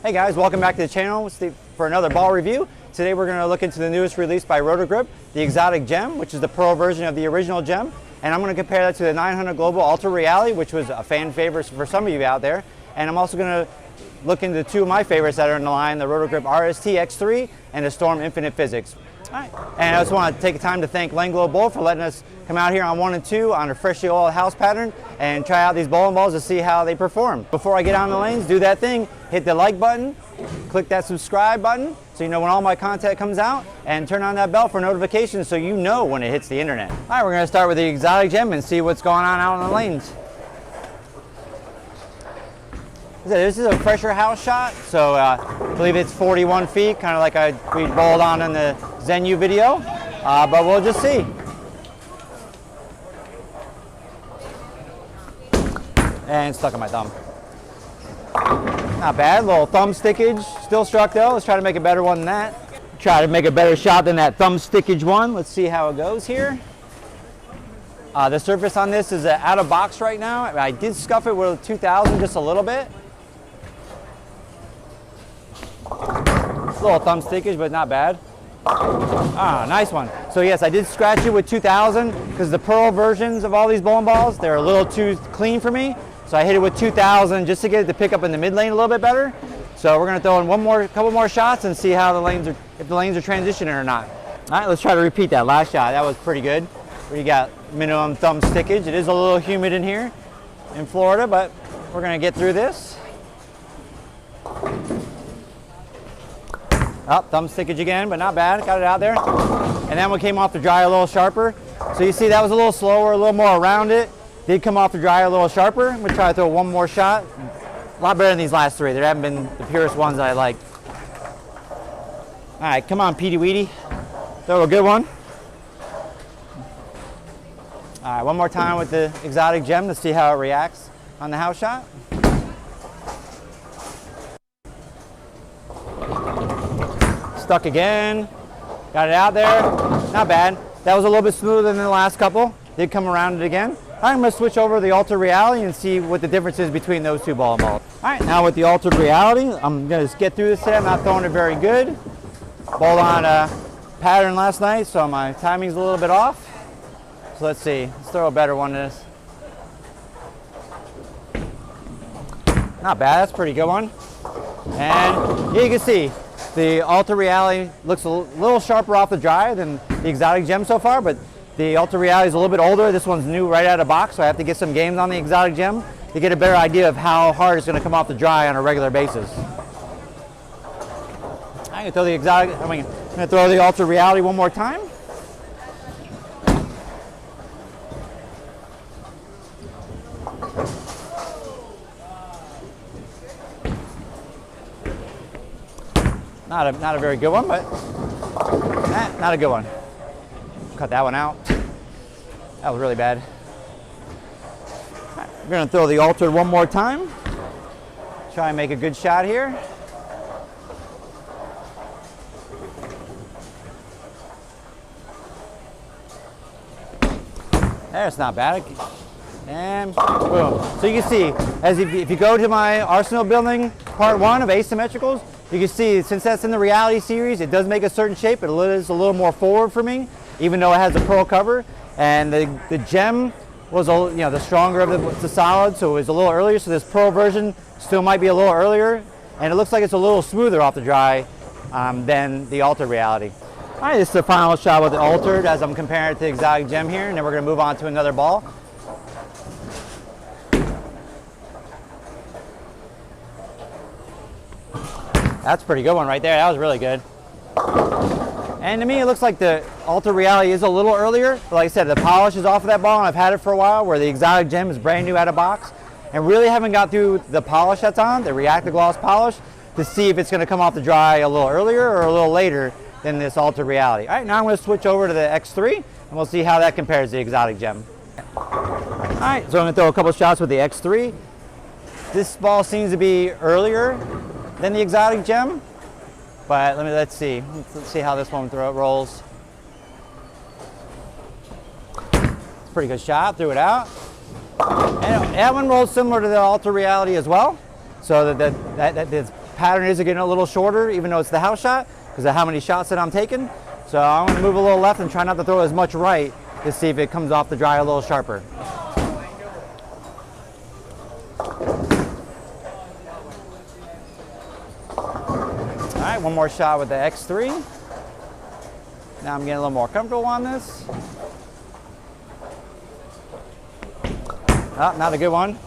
Hey guys, welcome back to the channel for another ball review. Today we're going to look into the newest release by Roto, the Exotic Gem, which is the pro version of the original Gem. And I'm going to compare that to the 900 Global Ultra Reality, which was a fan favorite for some of you out there. And I'm also going to look into two of my favorites that are in the line, the Roto RST X3 and the Storm Infinite Physix. All right. And I just want to take time to thank Langlo Bull for letting us come out here on 1 and 2 on a freshly oiled house pattern and try out these bowling balls to see how they perform. Before I get on the lanes, do that thing, hit the like button, click that subscribe button so you know when all my content comes out, and turn on that bell for notifications so you know when it hits the internet. All right, we're going to start with the Exotic Gem and see what's going on out on the lanes. This is a fresher house shot, so I believe it's 41 feet, kind of like we bowled on in the Zenu video, but we'll just see. And stuck on my thumb. Not bad, little thumb stickage, still struck though. Let's try to make a better one than that. Try to make a better shot than that thumb stickage one. Let's see how it goes here. The surface on this is out of box right now. I did scuff it with a 2000 just a little bit. Little thumb stickage, but not bad. Ah, nice one. So yes, I did scratch it with 2000 because the pearl versions of all these bowling balls, they're a little too clean for me. So I hit it with 2000 just to get it to pick up in the mid lane a little bit better. So we're going to throw in couple more shots and see how if the lanes are transitioning or not. All right, let's try to repeat that last shot. That was pretty good. We got minimum thumb stickage. It is a little humid in here in Florida, but we're going to get through this. Oh, thumb stickage again, but not bad. Got it out there. And then we came off the dry a little sharper. So you see that was a little slower, a little more around it. Did come off the dry a little sharper. I'm going to try to throw one more shot. A lot better than these last three. There haven't been the purest ones that I liked. All right, come on, Petey Weedy. Throw a good one. All right, one more time with the Exotic Gem to see how it reacts on the house shot. Stuck again. Got it out there. Not bad. That was a little bit smoother than the last couple. Did come around it again. I'm going to switch over to the Ultra Reality and see what the difference is between those two bowling balls. All right, now with the Ultra Reality, I'm going to get through this today. I'm not throwing it very good. Bowled on a pattern last night, so my timing's a little bit off. So let's see. Let's throw a better one than this. Not bad. That's a pretty good one. And yeah, you can see the Ultra Reality looks a little sharper off the dry than the Exotic Gem so far, but the Ultra Reality is a little bit older. This one's new right out of box, so I have to get some games on the Exotic Gem to get a better idea of how hard it's going to come off the dry on a regular basis. I'm going to throw the Ultra Reality one more time. Not a very good one, but not a good one. Cut that one out. That was really bad. Right, we're going to throw the Ultra one more time. Try and make a good shot here. That's not bad. And boom. So you can see, if you go to my arsenal building part 1 of asymmetricals, you can see since that's in the Reality series, it does make a certain shape. It is a little more forward for me, even though it has a pearl cover. And the Gem was the stronger of the solid, so it was a little earlier. So this pearl version still might be a little earlier, and it looks like it's a little smoother off the dry than the Ultra Reality. All right, this is the final shot with the Altered as I'm comparing it to the Exotic Gem here, and then we're going to move on to another ball. That's a pretty good one right there. That was really good. And to me, it looks like the Ultra Reality is a little earlier. But like I said, the polish is off of that ball, and I've had it for a while, where the Exotic Gem is brand new out of box. And really haven't got through the polish that's on, the Reactive Gloss polish, to see if it's going to come off the dry a little earlier or a little later than this Ultra Reality. All right, now I'm going to switch over to the X3, and we'll see how that compares to the Exotic Gem. All right, so I'm going to throw a couple shots with the X3. This ball seems to be earlier than the Exotic Gem, but let's see. Let's see how this one rolls. Pretty good shot, threw it out. And that one rolls similar to the Ultra Reality as well. So that pattern is getting a little shorter, even though it's the house shot, because of how many shots that I'm taking. So I'm going to move a little left and try not to throw as much right to see if it comes off the dry a little sharper. All right, one more shot with the X3. Now I'm getting a little more comfortable on this. Oh, not a good one.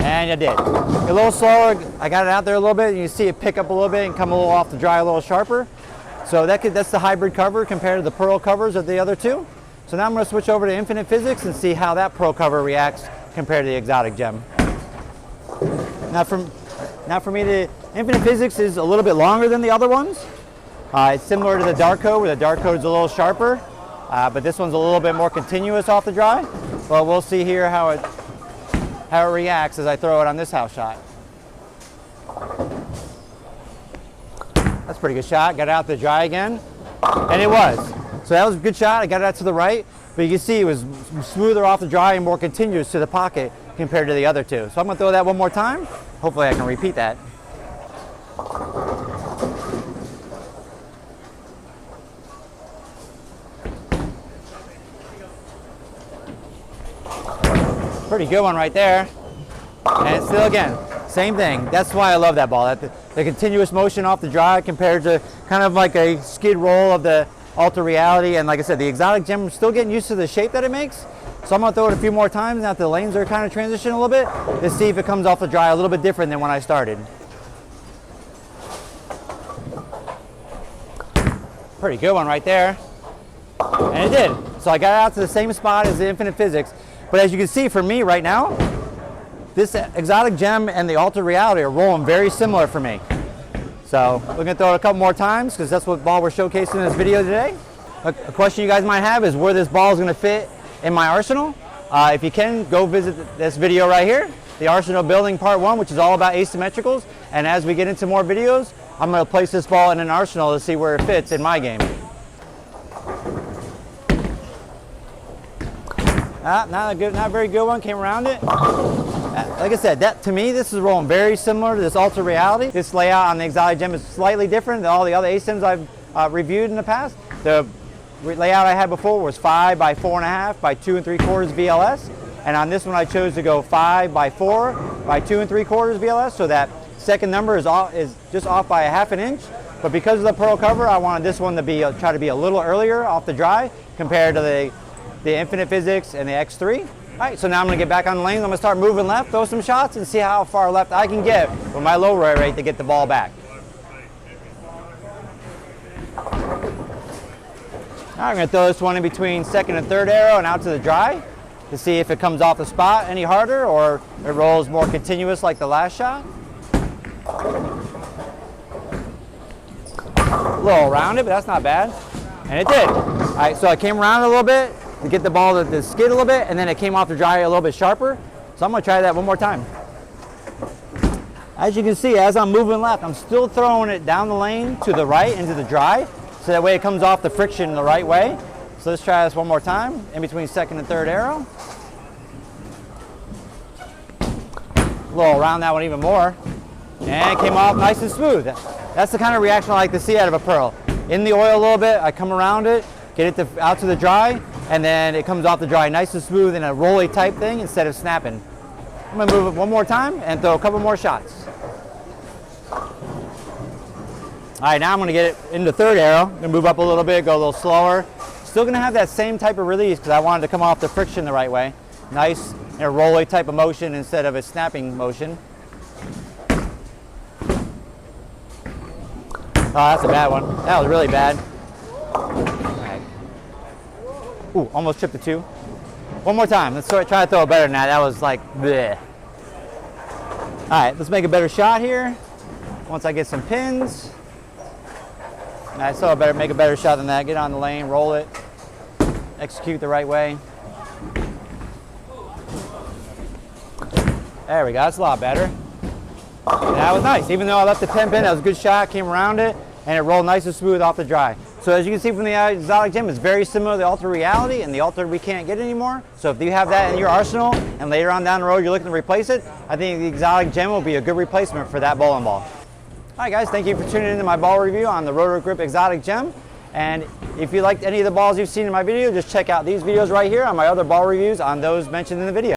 And I did. A little slower, I got it out there a little bit, and you see it pick up a little bit and come a little off the dry a little sharper. So that's the hybrid cover compared to the pearl covers of the other two. So now I'm going to switch over to Infinite Physix and see how that pearl cover reacts compared to the exotic gem. Now for me, the Infinite Physix is a little bit longer than the other ones. It's similar to the dark code, where the dark code is a little sharper, but this one's a little bit more continuous off the dry. But we'll see here how it reacts as I throw it on this house shot. That's a pretty good shot. Got it out to the dry again, and it was. So that was a good shot. I got it out to the right, but you can see it was smoother off the dry and more continuous to the pocket compared to the other two. So I'm going to throw that one more time. Hopefully I can repeat that. Pretty good one right there. And still again, same thing. That's why I love that ball. The continuous motion off the dry compared to kind of like a skid roll of the Ultra Reality. And like I said, the exotic gem, I'm still getting used to the shape that it makes. So I'm going to throw it a few more times now that the lanes are kind of transitioning a little bit to see if it comes off the dry a little bit different than when I started. Pretty good one right there. And it did. So I got it out to the same spot as the Infinite Physix. But as you can see, for me right now, this exotic gem and the Ultra Reality are rolling very similar for me. So we're going to throw it a couple more times because that's what ball we're showcasing in this video today. A question you guys might have is where this ball is going to fit in my arsenal. If you can, go visit this video right here, the Arsenal Building Part 1, which is all about asymmetricals. And as we get into more videos, I'm going to place this ball in an arsenal to see where it fits in my game. Not a very good one, came around it. Like I said, to me, this is rolling very similar to this Ultra Reality. This layout on the exotic gem is slightly different than all the other ASIMs I've reviewed in the past. The layout I had before was 5 by 4.5 by 2 3/4 VLS. And on this one, I chose to go 5 by 4 by 2 3/4 VLS. So that second number is just off by a half an inch. But because of the pearl cover, I wanted this one to try to be a little earlier off the dry compared to the Infinite Physix and the X3. All right, so now I'm going to get back on the lanes. I'm going to start moving left, throw some shots, and see how far left I can get with my low roll rate to get the ball back. All right, I'm going to throw this one in between second and third arrow and out to the dry to see if it comes off the spot any harder or it rolls more continuous like the last shot. A little rounded, but that's not bad. And it did. All right, so I came around a little bit to get the ball to skid a little bit, and then it came off the dry a little bit sharper. So I'm going to try that one more time. As you can see, as I'm moving left, I'm still throwing it down the lane to the right into the dry, so that way it comes off the friction the right way. So let's try this one more time, in between second and third arrow. A little around that one even more. And it came off nice and smooth. That's the kind of reaction I like to see out of a pearl. In the oil a little bit, I come around it, get it out to the dry, and then it comes off the dry nice and smooth in a rolly type thing instead of snapping. I'm going to move it one more time and throw a couple more shots. All right, now I'm going to get it into third arrow. I'm going to move up a little bit, go a little slower. Still going to have that same type of release because I wanted to come off the friction the right way. Nice in a rolly type of motion instead of a snapping motion. Oh, that's a bad one. That was really bad. Right. Ooh, almost chipped the 2. One more time. Let's try to throw it better than that. That was like, bleh. All right, let's make a better shot here. Once I get some pins. I still better make a better shot than that. Get on the lane, roll it, execute the right way. There we go. That's a lot better. And that was nice. Even though I left the 10 pin, that was a good shot. Came around it, and it rolled nice and smooth off the dry. So as you can see from the exotic gem, it's very similar to the Ultra Reality and the Ultra we can't get anymore. So if you have that in your arsenal, and later on down the road you're looking to replace it, I think the exotic gem will be a good replacement for that bowling ball. Hi guys, thank you for tuning into my ball review on the Roto Grip Exotic Gem. And if you liked any of the balls you've seen in my video, just check out these videos right here on my other ball reviews on those mentioned in the video.